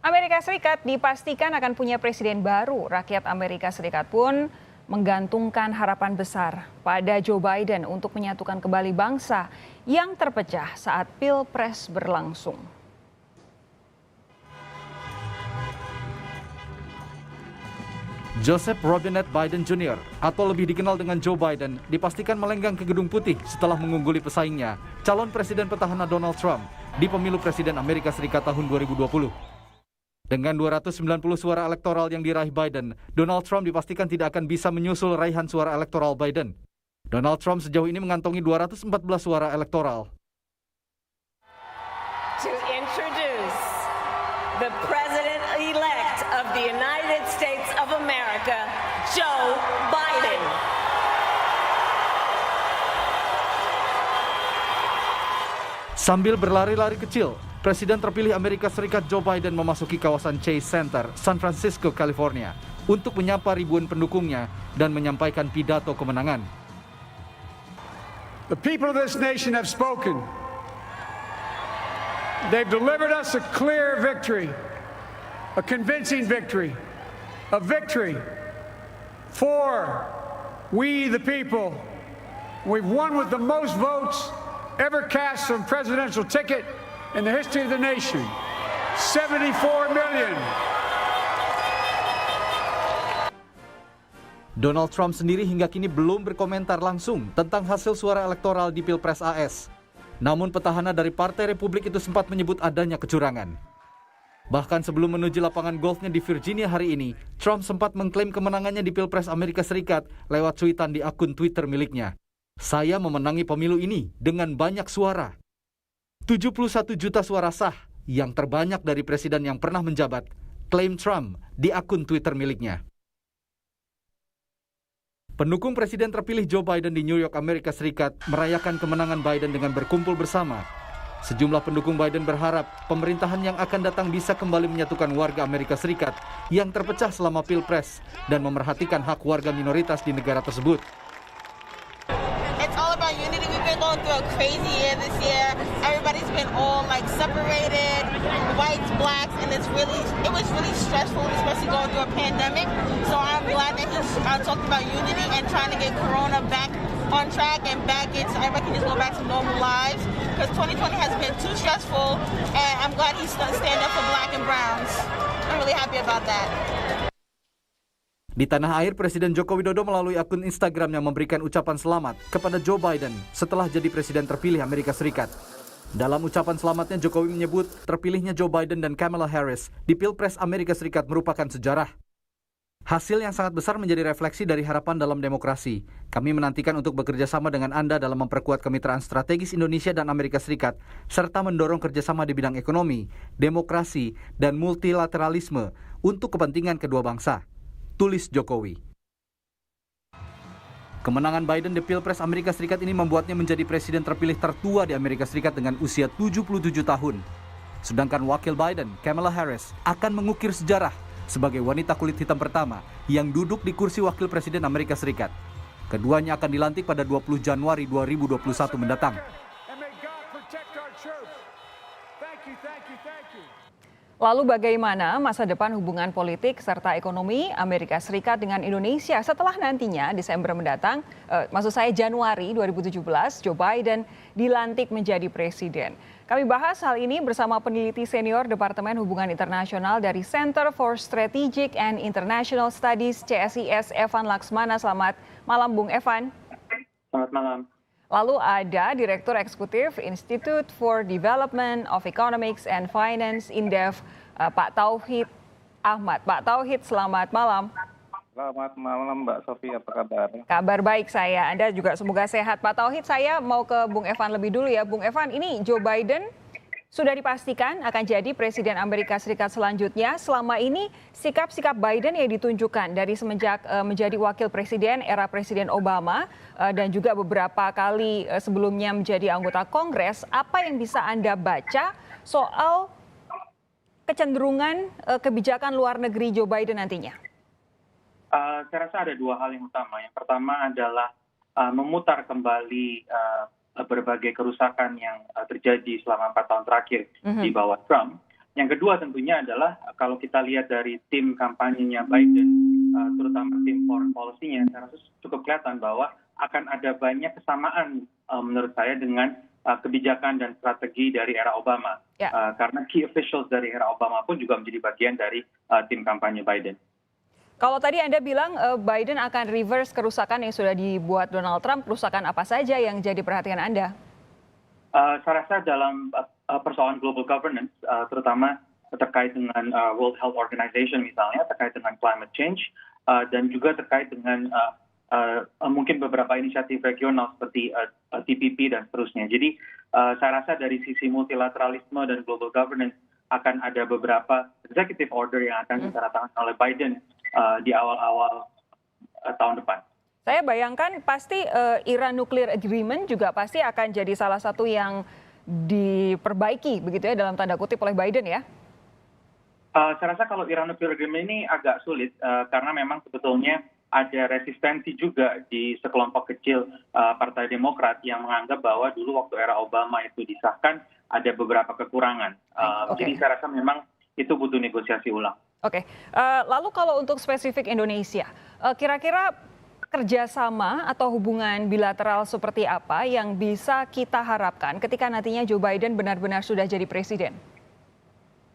Amerika Serikat dipastikan akan punya presiden baru. Rakyat Amerika Serikat pun menggantungkan harapan besar pada Joe Biden untuk menyatukan kembali bangsa yang terpecah saat Pilpres berlangsung. Joseph Robinette Biden Jr. atau lebih dikenal dengan Joe Biden dipastikan melenggang ke Gedung Putih setelah mengungguli pesaingnya, calon presiden petahana Donald Trump, di pemilu presiden Amerika Serikat tahun 2020. Dengan 290 suara elektoral yang diraih Biden, Donald Trump dipastikan tidak akan bisa menyusul raihan suara elektoral Biden. Donald Trump sejauh ini mengantongi 214 suara elektoral. To introduce the President-elect of the United States of America, Joe Biden. Sambil berlari-lari kecil, Presiden terpilih Amerika Serikat Joe Biden memasuki kawasan Chase Center, San Francisco, California, untuk menyapa ribuan pendukungnya dan menyampaikan pidato kemenangan. The people of this nation have spoken. They've delivered us a clear victory, a convincing victory, a victory for we the people. We've won with the most votes ever cast on presidential ticket in the history of the nation. 74 million. Donald Trump sendiri hingga kini belum berkomentar langsung tentang hasil suara elektoral di Pilpres AS. Namun petahana dari Partai Republik itu sempat menyebut adanya kecurangan. Bahkan sebelum menuju lapangan golfnya di Virginia hari ini, Trump sempat mengklaim kemenangannya di Pilpres Amerika Serikat lewat cuitan di akun Twitter miliknya. Saya memenangi pemilu ini dengan banyak suara. 71 juta suara sah, yang terbanyak dari presiden yang pernah menjabat, klaim Trump di akun Twitter miliknya. Pendukung presiden terpilih Joe Biden di New York, Amerika Serikat merayakan kemenangan Biden dengan berkumpul bersama. Sejumlah pendukung Biden berharap pemerintahan yang akan datang bisa kembali menyatukan warga Amerika Serikat yang terpecah selama Pilpres dan memerhatikan hak warga minoritas di negara tersebut. It's all about unity. We've been going through a crazy year this year. Everybody's been all separated, whites, blacks, and it was really stressful, especially going through a pandemic. So I'm glad that he's talked about unity and trying to get Corona back on track and back in so everybody can just go back to normal lives. Because 2020 has been too stressful, and I'm glad he's going to stand up for black and browns. I'm really happy about that. Di tanah air, Presiden Joko Widodo melalui akun Instagramnya memberikan ucapan selamat kepada Joe Biden setelah jadi presiden terpilih Amerika Serikat. Dalam ucapan selamatnya, Jokowi menyebut terpilihnya Joe Biden dan Kamala Harris di Pilpres Amerika Serikat merupakan sejarah. Hasil yang sangat besar menjadi refleksi dari harapan dalam demokrasi. Kami menantikan untuk bekerja sama dengan Anda dalam memperkuat kemitraan strategis Indonesia dan Amerika Serikat, serta mendorong kerjasama di bidang ekonomi, demokrasi, dan multilateralisme untuk kepentingan kedua bangsa, tulis Jokowi. Kemenangan Biden di Pilpres Amerika Serikat ini membuatnya menjadi presiden terpilih tertua di Amerika Serikat dengan usia 77 tahun. Sedangkan wakil Biden, Kamala Harris, akan mengukir sejarah sebagai wanita kulit hitam pertama yang duduk di kursi wakil presiden Amerika Serikat. Keduanya akan dilantik pada 20 Januari 2021 mendatang. Lalu bagaimana masa depan hubungan politik serta ekonomi Amerika Serikat dengan Indonesia setelah nantinya Desember mendatang, maksud saya Januari 2017, Joe Biden dilantik menjadi presiden. Kami bahas hal ini bersama peneliti senior Departemen Hubungan Internasional dari Center for Strategic and International Studies CSIS, Evan Laksmana. Selamat malam, Bung Evan. Selamat malam. Lalu ada Direktur Eksekutif Institute for Development of Economics and Finance, INDEF, Pak Tauhid Ahmad. Pak Tauhid, selamat malam. Selamat malam Mbak Sofi, apa kabar? Kabar baik saya, Anda juga semoga sehat. Pak Tauhid, saya mau ke Bung Evan lebih dulu ya. Bung Evan, ini Joe Biden sudah dipastikan akan jadi Presiden Amerika Serikat selanjutnya. Selama ini sikap-sikap Biden yang ditunjukkan dari semenjak menjadi Wakil Presiden era Presiden Obama dan juga beberapa kali sebelumnya menjadi anggota Kongres, apa yang bisa Anda baca soal kecenderungan kebijakan luar negeri Joe Biden nantinya? Saya rasa ada dua hal yang utama. Yang pertama adalah memutar kembali berbagai kerusakan yang terjadi selama 4 tahun terakhir di bawah Trump. Yang kedua tentunya adalah kalau kita lihat dari tim kampanyenya Biden, terutama tim foreign policy-nya, saya rasa cukup kelihatan bahwa akan ada banyak kesamaan menurut saya dengan kebijakan dan strategi dari era Obama. Karena key officials dari era Obama pun juga menjadi bagian dari tim kampanye Biden. Kalau tadi Anda bilang Biden akan reverse kerusakan yang sudah dibuat Donald Trump, kerusakan apa saja yang jadi perhatian Anda? Saya rasa dalam persoalan global governance, terutama terkait dengan World Health Organization misalnya, terkait dengan climate change, dan juga terkait dengan mungkin beberapa inisiatif regional seperti TPP dan seterusnya. Jadi saya rasa dari sisi multilateralisme dan global governance akan ada beberapa executive order yang akan ditandatangani oleh Biden di awal-awal tahun depan. Saya bayangkan pasti Iran Nuclear Agreement juga pasti akan jadi salah satu yang diperbaiki begitu ya dalam tanda kutip oleh Biden ya? Saya rasa kalau Iran Nuclear Agreement ini agak sulit karena memang sebetulnya ada resistensi juga di sekelompok kecil Partai Demokrat yang menganggap bahwa dulu waktu era Obama itu disahkan ada beberapa kekurangan. Jadi saya rasa memang itu butuh negosiasi ulang. Oke, lalu kalau untuk spesifik Indonesia, kira-kira kerjasama atau hubungan bilateral seperti apa yang bisa kita harapkan ketika nantinya Joe Biden benar-benar sudah jadi presiden?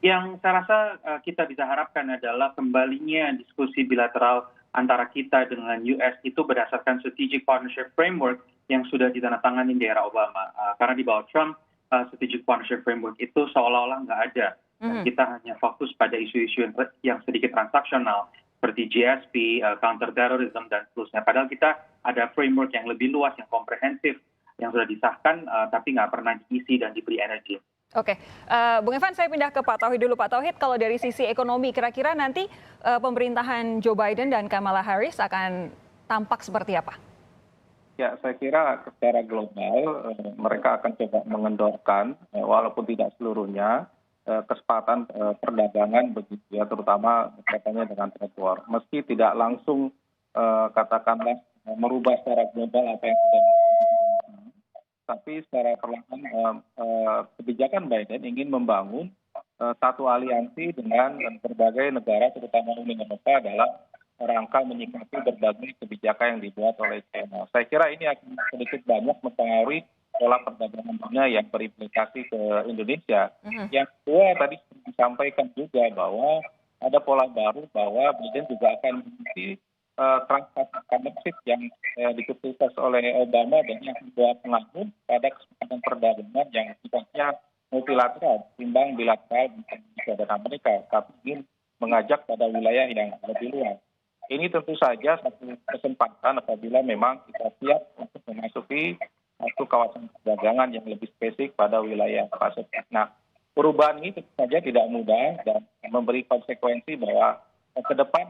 Yang saya rasa kita bisa harapkan adalah kembalinya diskusi bilateral antara kita dengan US itu berdasarkan Strategic Partnership Framework yang sudah ditandatangani di era Obama. Karena di bawah Trump, Strategic Partnership Framework itu seolah-olah nggak ada. Dan kita hanya fokus pada isu-isu yang sedikit transaksional, seperti GSP, counterterrorism, dan seterusnya. Padahal kita ada framework yang lebih luas, yang komprehensif, yang sudah disahkan, tapi nggak pernah diisi dan diberi energi. Oke, Bung Evan, saya pindah ke Pak Tauhid dulu. Pak Tauhid, kalau dari sisi ekonomi, kira-kira nanti pemerintahan Joe Biden dan Kamala Harris akan tampak seperti apa? Ya, saya kira secara global mereka akan coba mengendorkan, walaupun tidak seluruhnya, kesempatan perdagangan begitu ya, terutama berkaitannya dengan trade war. Meski tidak langsung katakanlah merubah secara global apa yang sudah dilakukan, tapi secara perlahan kebijakan Biden ingin membangun satu aliansi dengan berbagai negara, terutama Uni Eropa, dalam rangka menyikapi berbagai kebijakan yang dibuat oleh China. Saya kira ini akan sedikit banyak mempengaruhi pola perdagangan dunia yang berimplikasi ke Indonesia. Yang kedua, tadi disampaikan juga bahwa ada pola baru bahwa Biden juga akan mengikuti Trans-Pacific Partnership yang dikhususkan oleh Obama dan yang membuat pengaruh pada kesempatan perdagangan yang sifatnya multilateral, timbang bilateral dengan Indonesia dan Amerika, tapi ingin mengajak pada wilayah yang lebih luas. Ini tentu saja satu kesempatan apabila memang kita siap untuk memasuki satu kawasan perdagangan yang lebih spesifik pada wilayah Pasifik. Nah, perubahan ini tentu saja tidak mudah dan memberi konsekuensi bahwa ke depan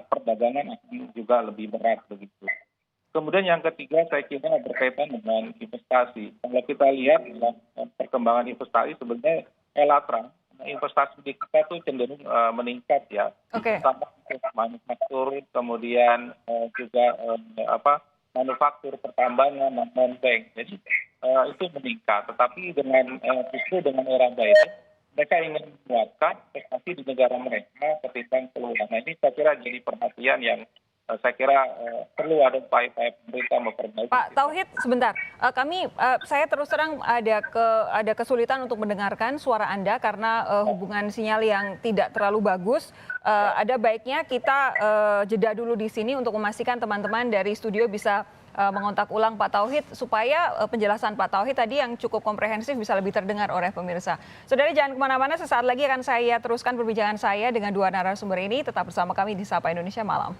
perdagangan akan juga lebih berat begitu. Kemudian yang ketiga saya kira berkaitan dengan investasi. Kalau kita lihat dalam perkembangan investasi sebenarnya Elatra, investasi di kita itu cenderung meningkat ya. Sama manufaktur, kemudian juga manufaktur, pertambangan, non-bank. Jadi itu meningkat. Tetapi justru dengan era Biden, mereka ingin menguatkan investasi di negara mereka ketimbang keluar. Nah, ini saya kira jadi perhatian yang saya kira perlu ada upaya-upaya pemerintah memperbaiki. Pak Tauhid, sebentar. Saya terus terang ada kesulitan untuk mendengarkan suara Anda karena hubungan sinyal yang tidak terlalu bagus. Ada baiknya kita jeda dulu di sini untuk memastikan teman-teman dari studio bisa mengontak ulang Pak Tauhid supaya penjelasan Pak Tauhid tadi yang cukup komprehensif bisa lebih terdengar oleh pemirsa. Saudara jangan kemana-mana, sesaat lagi akan saya teruskan perbincangan saya dengan dua narasumber ini. Tetap bersama kami di Sapa Indonesia Malam.